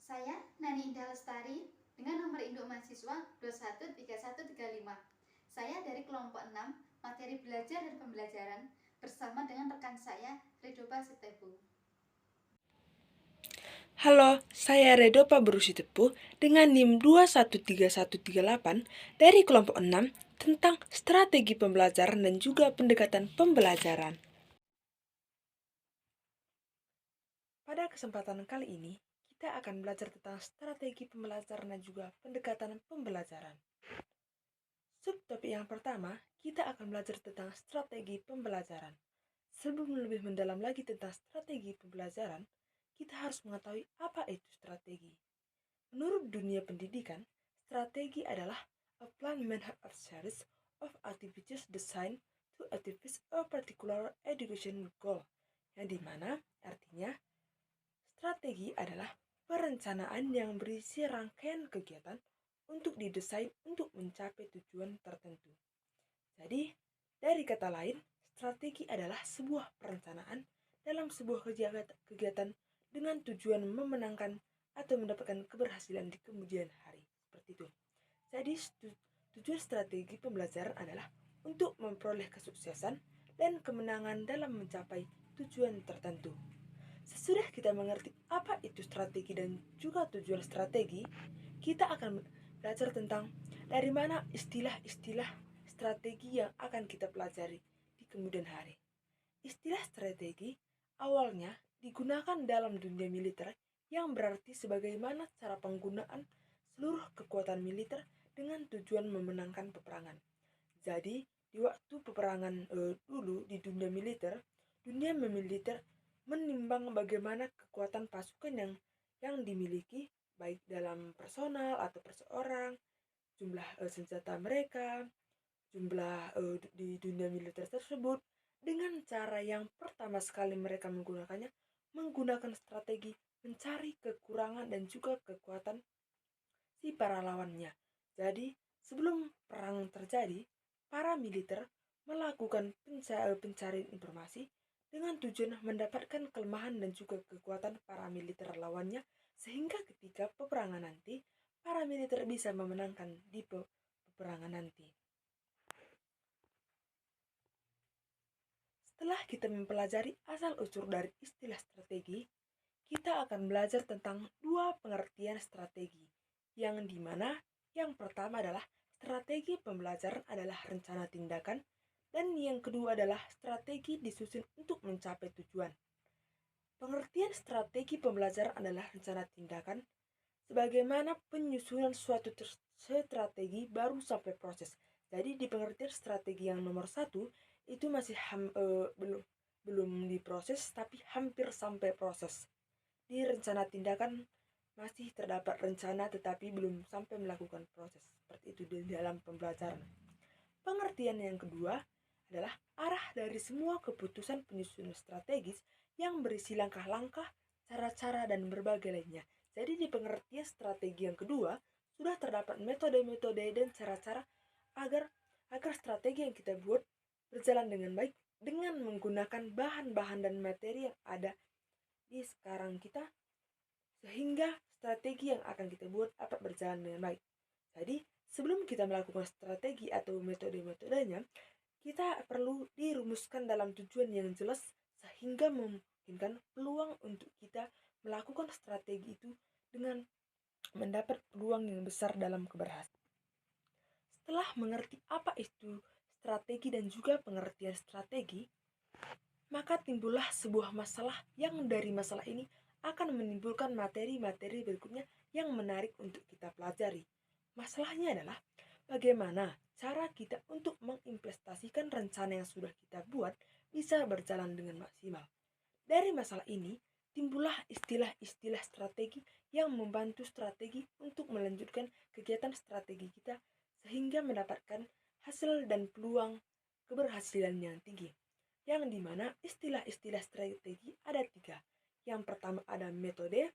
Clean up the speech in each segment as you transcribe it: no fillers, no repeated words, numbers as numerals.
Saya Nani Indah Lestari dengan nomor induk mahasiswa 213135. Saya dari kelompok 6 materi belajar dan pembelajaran bersama dengan rekan saya Redopa Sitepu. Halo, saya Redopa Berusitepu dengan NIM 213138 dari kelompok 6 tentang strategi pembelajaran dan juga pendekatan pembelajaran. Pada kesempatan kali ini, kita akan belajar tentang strategi pembelajaran dan juga pendekatan pembelajaran. Subtopik yang pertama, kita akan belajar tentang strategi pembelajaran. Sebelum lebih mendalam lagi tentang strategi pembelajaran, kita harus mengetahui apa itu strategi. Menurut dunia pendidikan, strategi adalah a plan method of series of activities designed to achieve a particular education goal, yang dimana artinya strategi adalah perencanaan yang berisi rangkaian kegiatan untuk didesain untuk mencapai tujuan tertentu. Jadi, dari kata lain, strategi adalah sebuah perencanaan dalam sebuah kegiatan dengan tujuan memenangkan atau mendapatkan keberhasilan di kemudian hari. Seperti itu. Jadi, tujuan strategi pembelajaran adalah untuk memperoleh kesuksesan dan kemenangan dalam mencapai tujuan tertentu. Sesudah kita mengerti apa itu strategi dan juga tujuan strategi, kita akan belajar tentang dari mana istilah-istilah strategi yang akan kita pelajari di kemudian hari. Istilah strategi awalnya digunakan dalam dunia militer yang berarti sebagaimana cara penggunaan seluruh kekuatan militer dengan tujuan memenangkan peperangan. Jadi, di waktu peperangan dulu di dunia militer menimbang bagaimana kekuatan pasukan yang dimiliki baik dalam personal atau perseorang, jumlah senjata mereka, jumlah di dunia militer tersebut. Dengan cara yang pertama sekali mereka menggunakan strategi mencari kekurangan dan juga kekuatan si para lawannya. Jadi, sebelum perang terjadi, para militer melakukan pencarian informasi dengan tujuan mendapatkan kelemahan dan juga kekuatan para militer lawannya, sehingga ketika peperangan nanti, para militer bisa memenangkan di peperangan nanti. Setelah kita mempelajari asal-usul dari istilah strategi, kita akan belajar tentang dua pengertian strategi, yang dimana yang pertama adalah strategi pembelajaran adalah rencana tindakan, dan yang kedua adalah strategi disusun untuk mencapai tujuan. Pengertian strategi pembelajaran adalah rencana tindakan, sebagaimana penyusunan suatu strategi baru sampai proses. Jadi di pengertian strategi yang nomor 1 itu masih belum diproses tapi hampir sampai proses. Di rencana tindakan masih terdapat rencana tetapi belum sampai melakukan proses. Seperti itu di dalam pembelajaran. Pengertian yang kedua adalah arah dari semua keputusan penyusunan strategis yang berisi langkah-langkah, cara-cara, dan berbagai lainnya. Jadi di pengertian strategi yang kedua sudah terdapat metode-metode dan cara-cara agar strategi yang kita buat berjalan dengan baik dengan menggunakan bahan-bahan dan materi yang ada di sekarang kita, sehingga strategi yang akan kita buat dapat berjalan dengan baik. Jadi, sebelum kita melakukan strategi atau metode-metodenya, kita perlu dirumuskan dalam tujuan yang jelas sehingga memungkinkan peluang untuk kita melakukan strategi itu dengan mendapat peluang yang besar dalam keberhasilan. Setelah mengerti apa itu strategi dan juga pengertian strategi, maka timbullah sebuah masalah yang dari masalah ini akan menimbulkan materi-materi berikutnya yang menarik untuk kita pelajari. Masalahnya adalah bagaimana cara kita untuk mengimplementasikan rencana yang sudah kita buat bisa berjalan dengan maksimal. Dari masalah ini, timbullah istilah-istilah strategi yang membantu strategi untuk melanjutkan kegiatan strategi kita sehingga mendapatkan hasil dan peluang keberhasilan yang tinggi. Yang dimana istilah-istilah strategi ada 3. Yang pertama ada metode,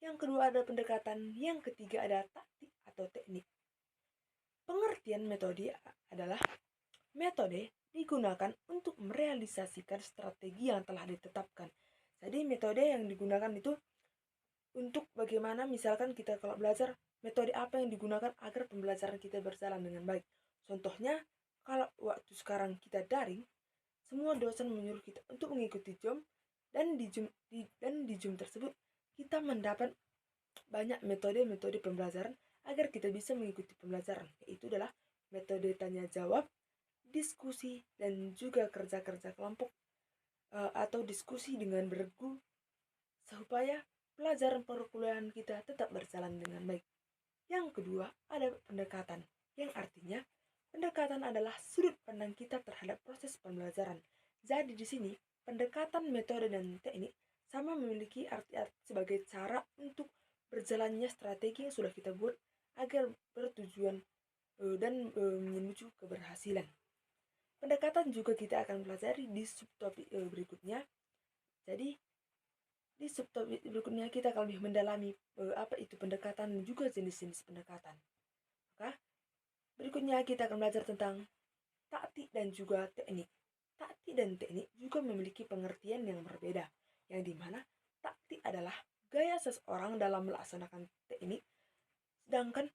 yang kedua ada pendekatan, yang ketiga ada taktik atau teknik. Pengertian metode adalah metode digunakan untuk merealisasikan strategi yang telah ditetapkan. Jadi metode yang digunakan itu untuk bagaimana misalkan kita kalau belajar, metode apa yang digunakan agar pembelajaran kita berjalan dengan baik. Contohnya, kalau waktu sekarang kita daring, semua dosen menyuruh kita untuk mengikuti Zoom, dan di Zoom tersebut kita mendapat banyak metode-metode pembelajaran agar kita bisa mengikuti pembelajaran, yaitu adalah metode tanya jawab, diskusi, dan juga kerja-kerja kelompok atau diskusi dengan bergu, supaya pelajaran perkuliahan kita tetap berjalan dengan baik. Yang kedua, ada pendekatan, yang artinya pendekatan adalah sudut pandang kita terhadap proses pembelajaran. Jadi di sini, pendekatan, metode, dan teknik sama memiliki arti-arti sebagai cara untuk berjalannya strategi yang sudah kita buat agar bertujuan dan menuju keberhasilan. Pendekatan juga kita akan pelajari di subtopik berikutnya. Jadi di subtopik berikutnya kita akan lebih mendalami apa itu pendekatan dan juga jenis-jenis pendekatan. Maka berikutnya kita akan belajar tentang taktik dan juga teknik. Taktik dan teknik juga memiliki pengertian yang berbeda, yang dimana taktik adalah gaya seseorang dalam melaksanakan teknik, sedangkan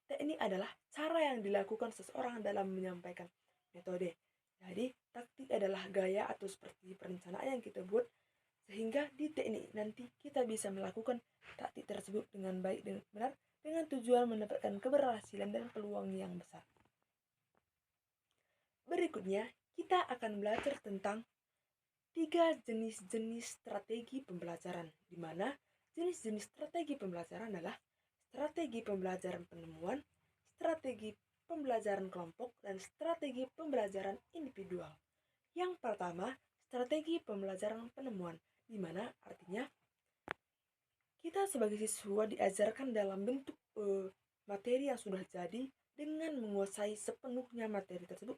teknik adalah cara yang dilakukan seseorang dalam menyampaikan metode. Jadi, taktik adalah gaya atau seperti perencanaan yang kita buat, sehingga di teknik nanti kita bisa melakukan taktik tersebut dengan baik dan benar, dengan tujuan mendapatkan keberhasilan dan peluang yang besar. Berikutnya, kita akan belajar tentang 3 jenis-jenis strategi pembelajaran, di mana jenis-jenis strategi pembelajaran adalah strategi pembelajaran penemuan, strategi pembelajaran kelompok, dan strategi pembelajaran individual. Yang pertama, strategi pembelajaran penemuan, di mana artinya kita sebagai siswa diajarkan dalam bentuk materi yang sudah jadi dengan menguasai sepenuhnya materi tersebut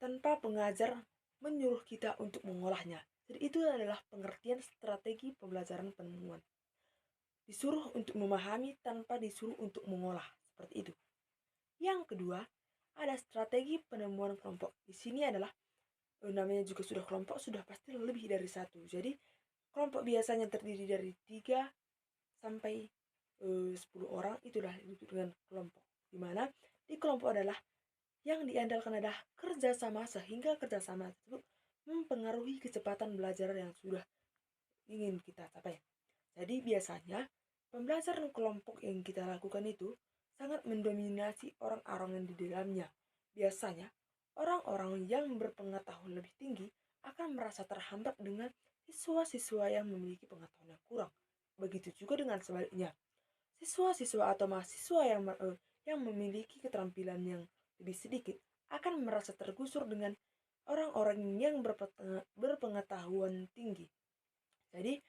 tanpa pengajar menyuruh kita untuk mengolahnya. Jadi itu adalah pengertian strategi pembelajaran penemuan. Disuruh untuk memahami tanpa disuruh untuk mengolah, seperti itu. Yang kedua, ada strategi penemuan kelompok. Di sini adalah namanya juga sudah kelompok, sudah pasti lebih dari satu. Jadi kelompok biasanya terdiri dari 3 sampai 10 orang, itulah disebut dengan kelompok. Dimana di kelompok adalah yang diandalkan adalah kerjasama, sehingga kerjasama tersebut mempengaruhi kecepatan belajar yang sudah ingin kita capai. Jadi biasanya pembelajaran kelompok yang kita lakukan itu sangat mendominasi orang-orang yang di dalamnya. Biasanya orang-orang yang berpengetahuan lebih tinggi akan merasa terhambat dengan siswa-siswa yang memiliki pengetahuan yang kurang. Begitu juga dengan sebaliknya. Siswa-siswa atau mahasiswa yang memiliki keterampilan yang lebih sedikit akan merasa tergusur dengan orang-orang yang berpengetahuan tinggi. Jadi,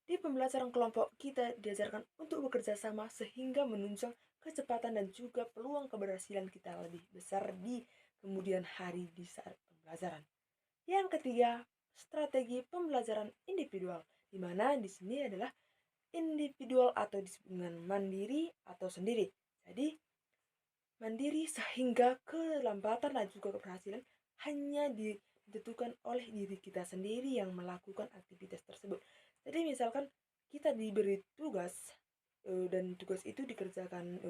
di pembelajaran kelompok kita diajarkan untuk bekerja sama sehingga menunjang kecepatan dan juga peluang keberhasilan kita lebih besar di kemudian hari di saat pembelajaran. Yang ketiga, strategi pembelajaran individual, di mana di sini adalah individual atau disebut dengan mandiri atau sendiri. Jadi, mandiri sehingga kelambatan dan juga keberhasilan hanya ditentukan oleh diri kita sendiri yang melakukan aktivitas tersebut. Jadi misalkan kita diberi tugas dan tugas itu dikerjakan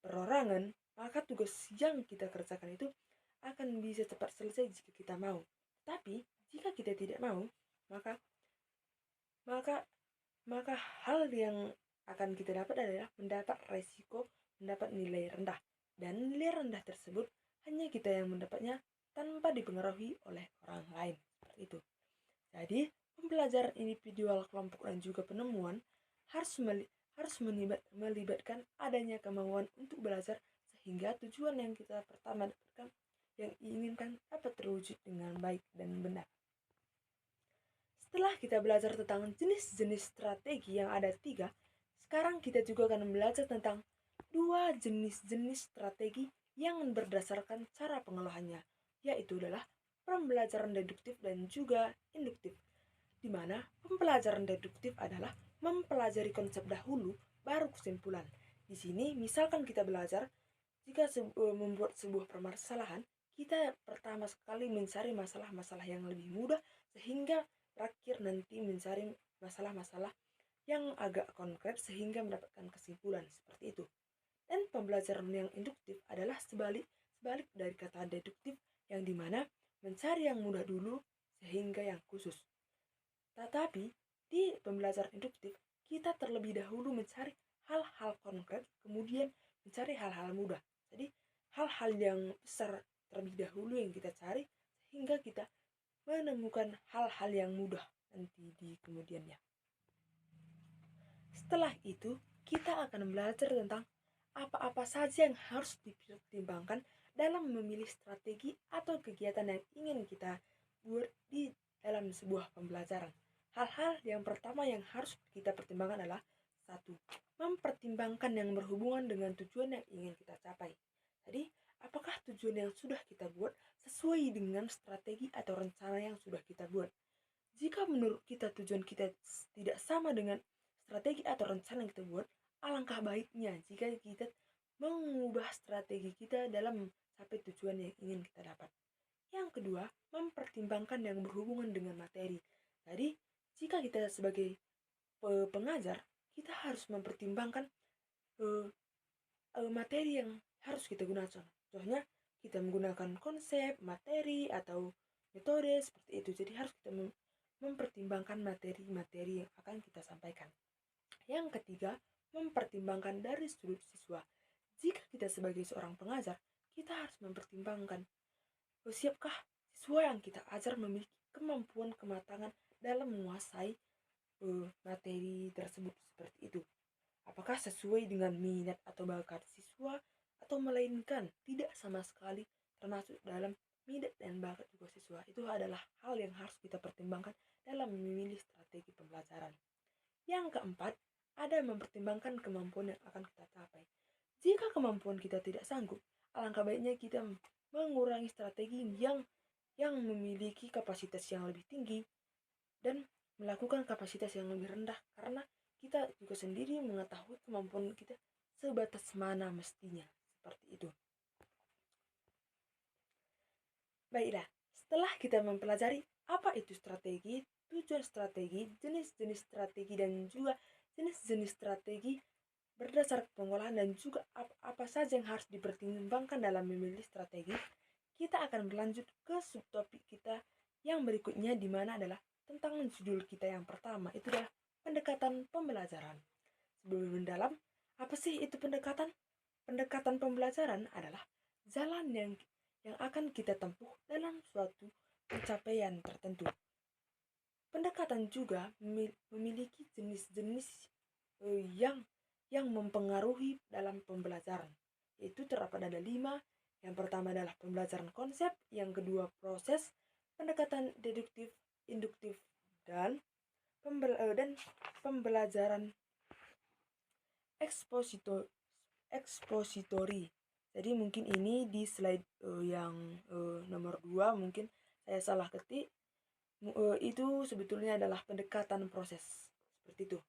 perorangan, maka tugas yang kita kerjakan itu akan bisa cepat selesai jika kita mau. Tapi jika kita tidak mau, maka hal yang akan kita dapat adalah mendapat resiko mendapat nilai rendah. Dan nilai rendah tersebut hanya kita yang mendapatnya tanpa dipengaruhi oleh orang lain. Seperti itu. Jadi, pembelajaran individual, kelompok, dan juga penemuan harus melibatkan adanya kemauan untuk belajar sehingga tujuan yang kita pertama dapatkan yang diinginkan dapat terwujud dengan baik dan benar. Setelah kita belajar tentang jenis-jenis strategi yang ada 3, sekarang kita juga akan belajar tentang 2 jenis-jenis strategi yang berdasarkan cara pengolahannya, yaitu adalah pembelajaran deduktif dan juga induktif. Di mana pembelajaran deduktif adalah mempelajari konsep dahulu baru kesimpulan. Di sini misalkan kita belajar jika membuat sebuah permasalahan, kita pertama sekali mencari masalah-masalah yang lebih mudah sehingga terakhir nanti mencari masalah-masalah yang agak konkret sehingga mendapatkan kesimpulan seperti itu. Dan pembelajaran yang induktif adalah sebalik dari kata deduktif yang dimana mencari yang mudah dulu sehingga yang khusus. Tetapi di pembelajaran induktif kita terlebih dahulu mencari hal-hal konkret, kemudian mencari hal-hal mudah. Jadi hal-hal yang besar terlebih dahulu yang kita cari sehingga kita menemukan hal-hal yang mudah nanti di kemudiannya. Setelah itu, kita akan belajar tentang apa-apa saja yang harus dipertimbangkan dalam memilih strategi atau kegiatan yang ingin kita buat di dalam sebuah pembelajaran. Hal-hal yang pertama yang harus kita pertimbangkan adalah satu, mempertimbangkan yang berhubungan dengan tujuan yang ingin kita capai. Jadi, apakah tujuan yang sudah kita buat sesuai dengan strategi atau rencana yang sudah kita buat? Jika menurut kita tujuan kita tidak sama dengan strategi atau rencana yang kita buat, alangkah baiknya jika kita mengubah strategi kita dalam mencapai tujuan yang ingin kita dapat. Yang kedua, mempertimbangkan yang berhubungan dengan materi. Jadi, jika kita sebagai pengajar, kita harus mempertimbangkan materi yang harus kita gunakan. Contohnya, kita menggunakan konsep, materi, atau metode seperti itu. Jadi harus kita mempertimbangkan materi-materi yang akan kita sampaikan. Yang ketiga, mempertimbangkan dari sudut siswa. Jika kita sebagai seorang pengajar, kita harus mempertimbangkan siapkah siswa yang kita ajar memiliki kemampuan kematangan dalam menguasai materi tersebut seperti itu. Apakah sesuai dengan minat atau bakat siswa atau melainkan tidak sama sekali termasuk dalam minat dan bakat juga siswa. Itu adalah hal yang harus kita pertimbangkan dalam memilih strategi pembelajaran. Yang keempat, ada mempertimbangkan kemampuan yang akan kita capai. Jika kemampuan kita tidak sanggup, alangkah baiknya kita mengurangi strategi yang memiliki kapasitas yang lebih tinggi dan melakukan kapasitas yang lebih rendah, karena kita juga sendiri mengetahui kemampuan kita sebatas mana mestinya, seperti itu. Baiklah, setelah kita mempelajari apa itu strategi, tujuan strategi, jenis-jenis strategi, dan juga jenis-jenis strategi berdasar pengolahan dan juga apa saja yang harus dipertimbangkan dalam memilih strategi, kita akan berlanjut ke subtopik kita yang berikutnya, di mana adalah tentang judul kita yang pertama, itu adalah pendekatan pembelajaran. Sebelum mendalam, apa sih itu pendekatan? Pendekatan pembelajaran adalah jalan yang akan kita tempuh dalam suatu pencapaian tertentu. Pendekatan juga memiliki jenis-jenis yang mempengaruhi dalam pembelajaran, yaitu terdapat ada 5. Yang pertama adalah pembelajaran konsep, yang kedua proses, pendekatan deduktif, induktif, dan pembelajaran ekspositori. Jadi mungkin ini di slide yang nomor 2 mungkin saya salah ketik. Itu sebetulnya adalah pendekatan proses, seperti itu.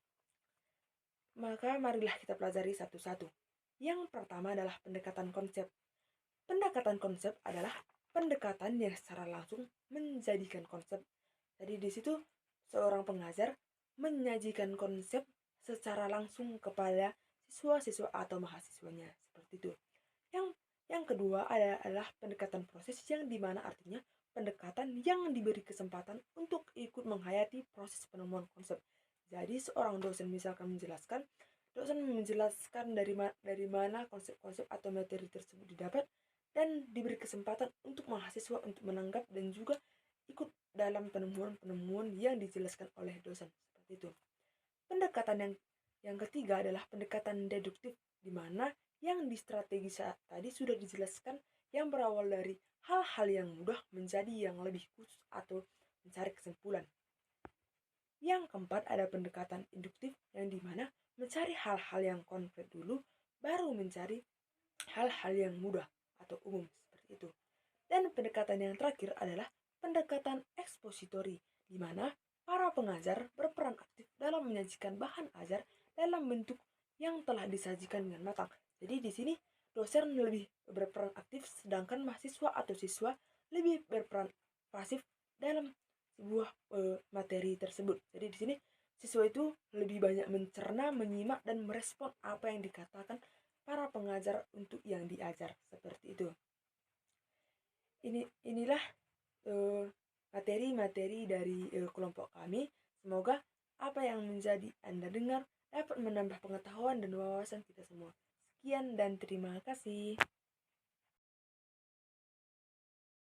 Maka marilah kita pelajari satu-satu. Yang pertama adalah pendekatan konsep. Pendekatan konsep adalah pendekatan yang secara langsung menjadikan konsep. Jadi di situ seorang pengajar menyajikan konsep secara langsung kepada siswa-siswa atau mahasiswanya, seperti itu. Yang kedua adalah pendekatan proses, yang dimana artinya pendekatan yang diberi kesempatan untuk ikut menghayati proses penemuan konsep. Jadi seorang dosen misalkan menjelaskan, dari mana konsep-konsep atau materi tersebut didapat, dan diberi kesempatan untuk mahasiswa untuk menanggap dan juga ikut dalam penemuan-penemuan yang dijelaskan oleh dosen, seperti itu. Pendekatan yang ketiga adalah pendekatan deduktif, di mana yang di strategi saat tadi sudah dijelaskan, yang berawal dari hal-hal yang mudah menjadi yang lebih khusus atau mencari kesimpulan. Yang keempat ada pendekatan induktif, yang dimana mencari hal-hal yang konkret dulu, baru mencari hal-hal yang mudah atau umum, seperti itu. Dan pendekatan yang terakhir adalah pendekatan ekspositori, di mana para pengajar berperan aktif dalam menyajikan bahan ajar dalam bentuk yang telah disajikan dengan matang. Jadi di sini dosen lebih berperan aktif, sedangkan mahasiswa atau siswa lebih berperan pasif dalam sebuah materi tersebut. Jadi di sini siswa itu lebih banyak mencerna, menyimak, dan merespon apa yang dikatakan para pengajar untuk yang diajar, seperti itu. Inilah materi-materi dari kelompok kami. Semoga apa yang menjadi Anda dengar dapat menambah pengetahuan dan wawasan kita semua. Sekian dan terima kasih.